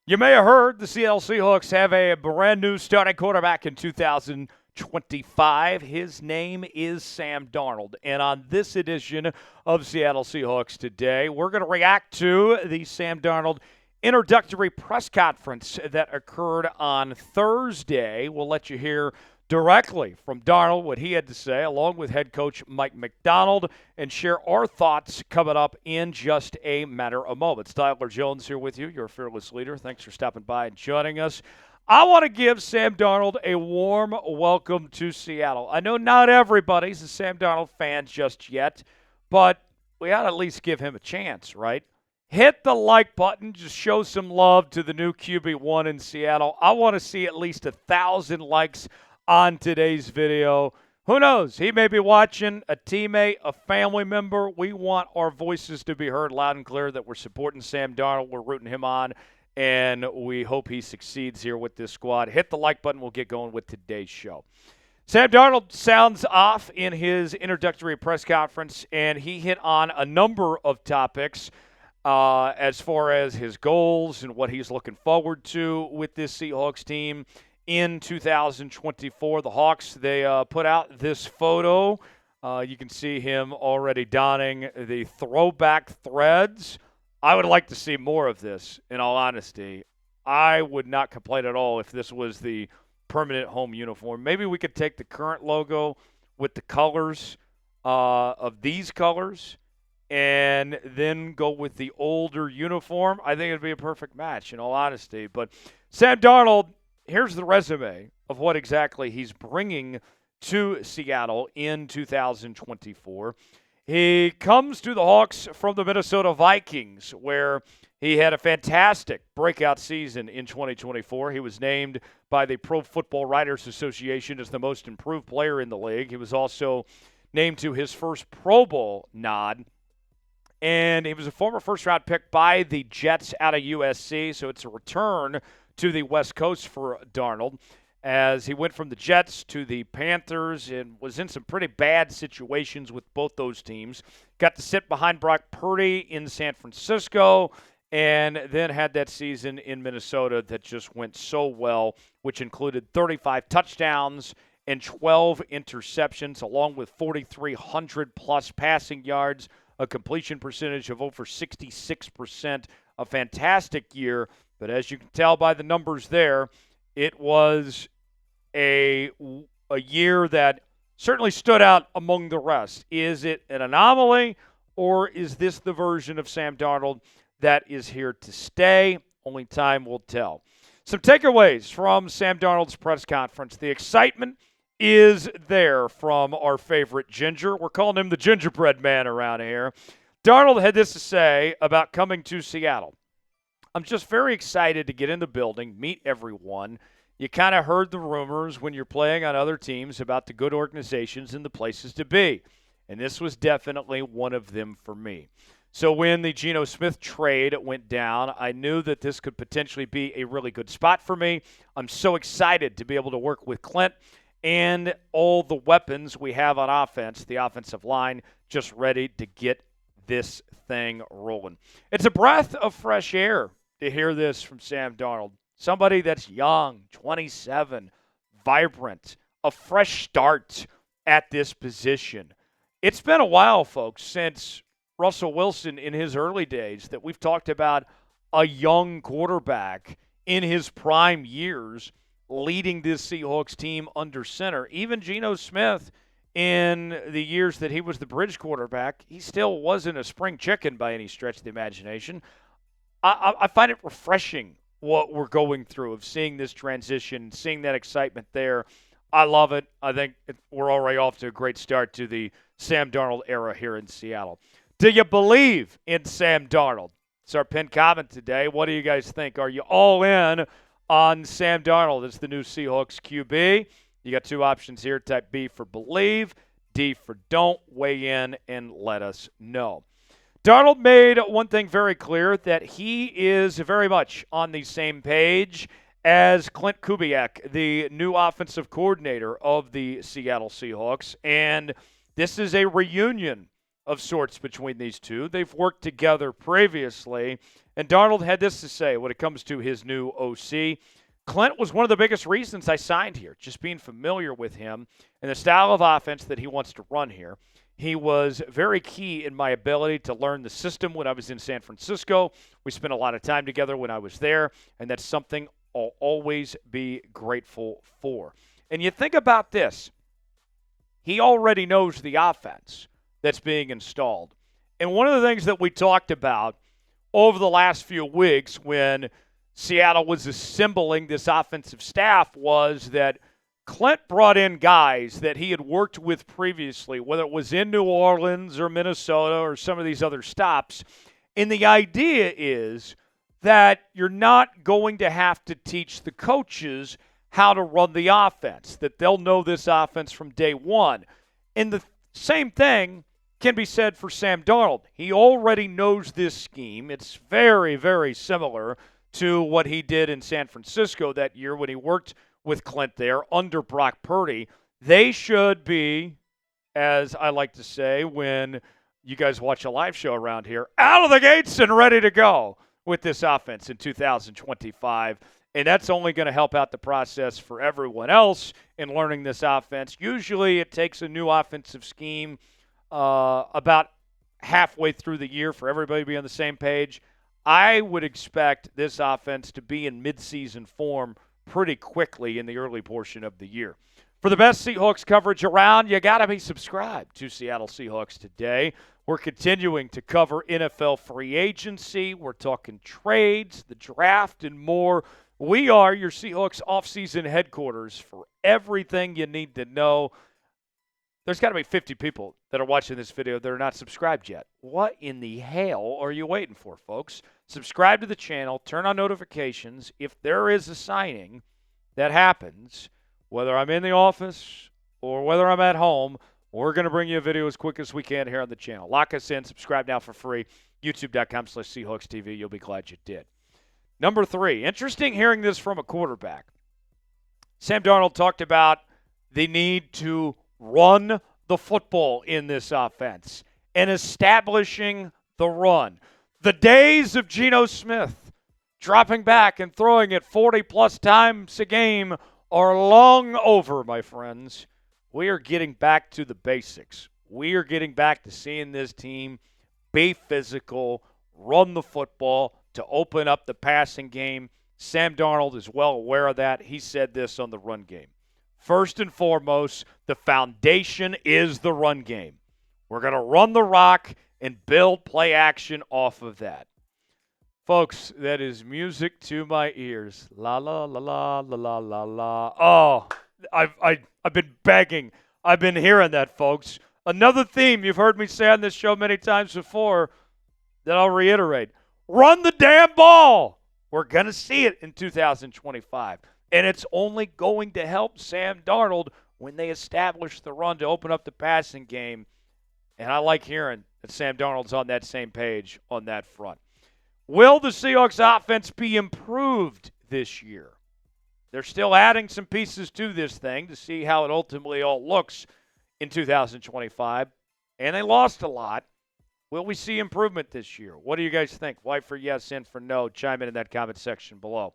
You may have heard the Seattle Seahawks have a brand new starting quarterback in 2025. His name is Sam Darnold. And on this edition of Seattle Seahawks Today, we're going to react to the Sam Darnold introductory press conference that occurred on Thursday. We'll let you hear directly from Darnold what he had to say, along with head coach Mike Macdonald, and share our thoughts coming up in just a matter of moments. Tyler Jones here with you, your fearless leader. Thanks for stopping by and joining us. I want to give Sam Darnold a warm welcome to Seattle. I know not everybody's a Sam Darnold fan just yet, but we ought to at least give him a chance, right? Hit the like button. Just show some love to the new QB1 in Seattle. I want to see at least 1,000 likes on today's video. Who knows? He may be watching, a teammate, a family member. We want our voices to be heard loud and clear that we're supporting Sam Darnold. We're rooting him on, and we hope he succeeds here with this squad. Hit the like button. We'll get going with today's show. Sam Darnold sounds off in his introductory press conference, and he hit on a number of topics as far as his goals and what he's looking forward to with this Seahawks team in 2024. The Hawks, they put out this photo. You can see him already donning the throwback threads. I would like to see more of this, in all honesty. I would not complain at all if this was the permanent home uniform. Maybe we could take the current logo with the colors of these colors and then go with the older uniform. I think it would be a perfect match, in all honesty. But Sam Darnold, here's the resume of what exactly he's bringing to Seattle in 2024. He comes to the Hawks from the Minnesota Vikings, where he had a fantastic breakout season in 2024. He was named by the Pro Football Writers Association as the most improved player in the league. He was also named to his first Pro Bowl nod. And he was a former first-round pick by the Jets out of USC, so it's a return to the West Coast for Darnold, as he went from the Jets to the Panthers and was in some pretty bad situations with both those teams. Got to sit behind Brock Purdy in San Francisco, and then had that season in Minnesota that just went so well, which included 35 touchdowns and 12 interceptions, along with 4,300-plus passing yards, a completion percentage of over 66%, a fantastic year. But as you can tell by the numbers there, it was a year that certainly stood out among the rest. Is it an anomaly, or is this the version of Sam Darnold that is here to stay? Only time will tell. Some takeaways from Sam Darnold's press conference. The excitement is there from our favorite Ginger. We're calling him the gingerbread man around here. Darnold had this to say about coming to Seattle. I'm just very excited to get in the building, meet everyone. You kind of heard the rumors when you're playing on other teams about the good organizations and the places to be. And this was definitely one of them for me. So when the Geno Smith trade went down, I knew that this could potentially be a really good spot for me. I'm so excited to be able to work with Klint and all the weapons we have on offense, the offensive line, just ready to get this thing rolling. It's a breath of fresh air to hear this from Sam Darnold. Somebody that's young, 27, vibrant, a fresh start at this position. It's been a while, folks, since Russell Wilson in his early days that we've talked about a young quarterback in his prime years leading this Seahawks team under center. Even Geno Smith, in the years that he was the bridge quarterback, he still wasn't a spring chicken by any stretch of the imagination. I find it refreshing what we're going through, of seeing this transition, seeing that excitement there. I love it. I think we're already off to a great start to the Sam Darnold era here in Seattle. Do you believe in Sam Darnold? It's our pinned comment today. What do you guys think? Are you all in on Sam Darnold as the new Seahawks QB? You got two options here. Type B for believe, D for don't. Weigh in and let us know. Darnold made one thing very clear, that he is very much on the same page as Klint Kubiak, the new offensive coordinator of the Seattle Seahawks. And this is a reunion of sorts between these two. They've worked together previously And Darnold had this to say when it comes to his new OC. Klint was one of the biggest reasons I signed here, just being familiar with him and the style of offense that he wants to run here. He was very key in my ability to learn the system when I was in San Francisco. We spent a lot of time together when I was there, and that's something I'll always be grateful for. And you think about this. He already knows the offense that's being installed. And one of the things that we talked about over the last few weeks when Seattle was assembling this offensive staff was that Klint brought in guys that he had worked with previously, whether it was in New Orleans or Minnesota or some of these other stops. And the idea is that you're not going to have to teach the coaches how to run the offense, that they'll know this offense from day one. And the same thing can be said for Sam Darnold. He already knows this scheme. It's very, very similar to what he did in San Francisco that year when he worked with Klint there under Brock Purdy. They should be, as I like to say when you guys watch a live show around here, out of the gates and ready to go with this offense in 2025. And that's only going to help out the process for everyone else in learning this offense. Usually it takes a new offensive scheme about halfway through the year for everybody to be on the same page. I would expect this offense to be in midseason form pretty quickly in the early portion of the year. For the best Seahawks coverage around, you got to be subscribed to Seattle Seahawks Today. We're continuing to cover NFL free agency. We're talking trades, the draft, and more. We are your Seahawks offseason headquarters for everything you need to know. There's got to be 50 people that are watching this video that are not subscribed yet. What in the hell are you waiting for, folks? Subscribe to the channel. Turn on notifications. If there is a signing that happens, whether I'm in the office or whether I'm at home, we're going to bring you a video as quick as we can here on the channel. Lock us in. Subscribe now for free. YouTube.com/Seahawks TV. You'll be glad you did. Number 3, interesting hearing this from a quarterback. Sam Darnold talked about the need to run the football in this offense and establishing the run. The days of Geno Smith dropping back and throwing it 40-plus times a game are long over, my friends. We are getting back to the basics. We are getting back to seeing this team be physical, run the football, to open up the passing game. Sam Darnold is well aware of that. He said this on the run game. First and foremost, the foundation is the run game. We're going to run the rock and build play action off of that. Folks, that is music to my ears. La, la, la, la, la, la, la, la. Oh, I've been begging. I've been hearing that, folks. Another theme you've heard me say on this show many times before that I'll reiterate. Run the damn ball. We're going to see it in 2025. And it's only going to help Sam Darnold when they establish the run to open up the passing game. And I like hearing that Sam Darnold's on that same page on that front. Will the Seahawks offense be improved this year? They're still adding some pieces to this thing to see how it ultimately all looks in 2025. And they lost a lot. Will we see improvement this year? What do you guys think? Y for yes, N for no. Chime in that comment section below.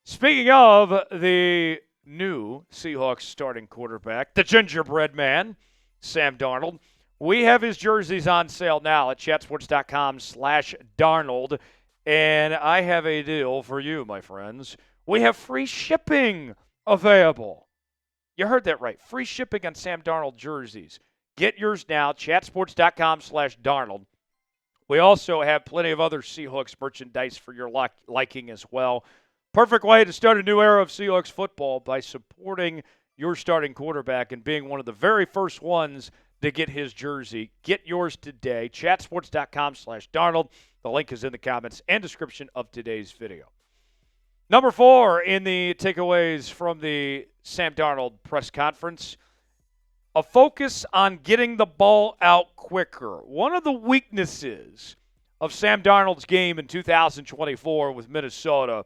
Speaking of the new Seahawks starting quarterback, the gingerbread man, Sam Darnold, we have his jerseys on sale now at chatsports.com/Darnold. And I have a deal for you, my friends. We have free shipping available. You heard that right. Free shipping on Sam Darnold jerseys. Get yours now, chatsports.com/Darnold. We also have plenty of other Seahawks merchandise for your liking as well. Perfect way to start a new era of Seahawks football by supporting your starting quarterback and being one of the very first ones to get his jersey. Get yours today, chatsports.com/Darnold. The link is in the comments and description of today's video. Number 4 in the takeaways from the Sam Darnold press conference, a focus on getting the ball out quicker. One of the weaknesses of Sam Darnold's game in 2024 with Minnesota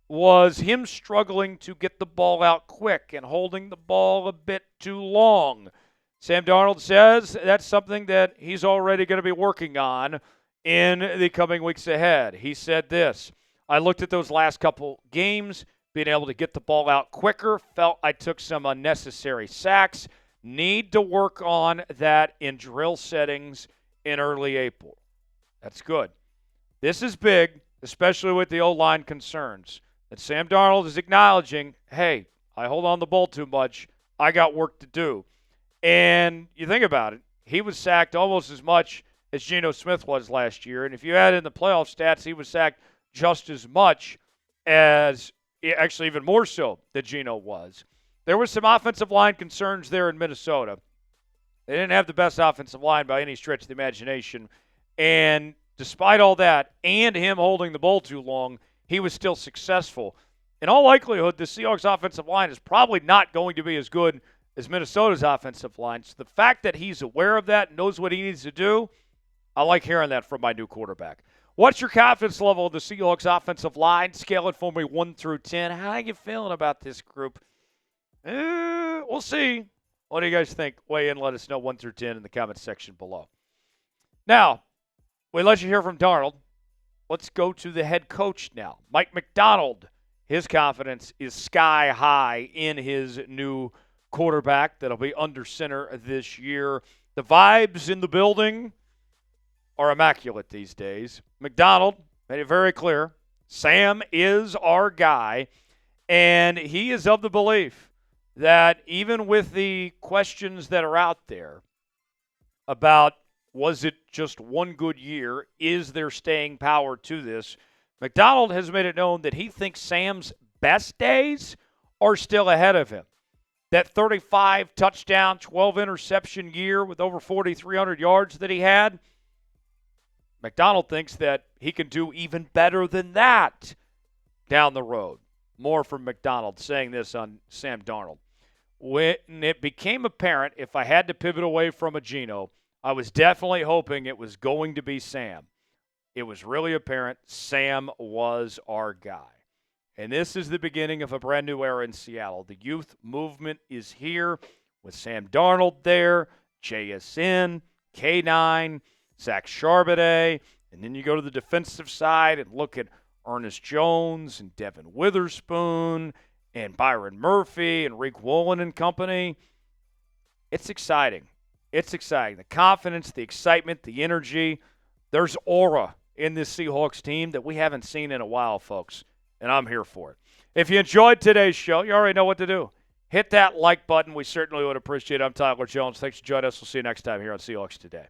was him struggling to get the ball out quick and holding the ball a bit too long. Sam Darnold says that's something that he's already going to be working on in the coming weeks ahead. He said this: I looked at those last couple games, being able to get the ball out quicker, felt I took some unnecessary sacks, need to work on that in drill settings in early April. That's good. This is big, especially with the O-line concerns, that Sam Darnold is acknowledging, hey, I hold on the ball too much. I got work to do. And you think about it, he was sacked almost as much as Geno Smith was last year. And if you add in the playoff stats, he was sacked just as much as, actually even more so than Geno was. There was some offensive line concerns there in Minnesota. They didn't have the best offensive line by any stretch of the imagination. And despite all that and him holding the ball too long, he was still successful. In all likelihood, the Seahawks offensive line is probably not going to be as good as Minnesota's offensive line. So the fact that he's aware of that and knows what he needs to do, I like hearing that from my new quarterback. What's your confidence level of the Seahawks offensive line? Scale it for me 1 through 10. How are you feeling about this group? We'll see. What do you guys think? Weigh in, let us know 1 through 10 in the comments section below. Now, we let you hear from Darnold. Let's go to the head coach now. Mike Macdonald. His confidence is sky high in his new quarterback that'll be under center this year. The vibes in the building are immaculate these days. Macdonald made it very clear. Sam is our guy, and he is of the belief that even with the questions that are out there about was it just one good year, is there staying power to this, Macdonald has made it known that he thinks Sam's best days are still ahead of him. That 35 touchdown, 12 interception year with over 4,300 yards that he had, Macdonald thinks that he can do even better than that down the road. More from Macdonald saying this on Sam Darnold. When it became apparent if I had to pivot away from a Geno, I was definitely hoping it was going to be Sam. It was really apparent Sam was our guy. And this is the beginning of a brand new era in Seattle. The youth movement is here with Sam Darnold there, JSN, K9, Zach Charbonnet, and then you go to the defensive side and look at Ernest Jones and Devin Witherspoon and Byron Murphy and Reek Woolen and company. It's exciting. It's exciting. The confidence, the excitement, the energy. There's aura in this Seahawks team that we haven't seen in a while, folks, and I'm here for it. If you enjoyed today's show, you already know what to do. Hit that like button. We certainly would appreciate it. I'm Tyler Jones. Thanks for joining us. We'll see you next time here on Seahawks Today.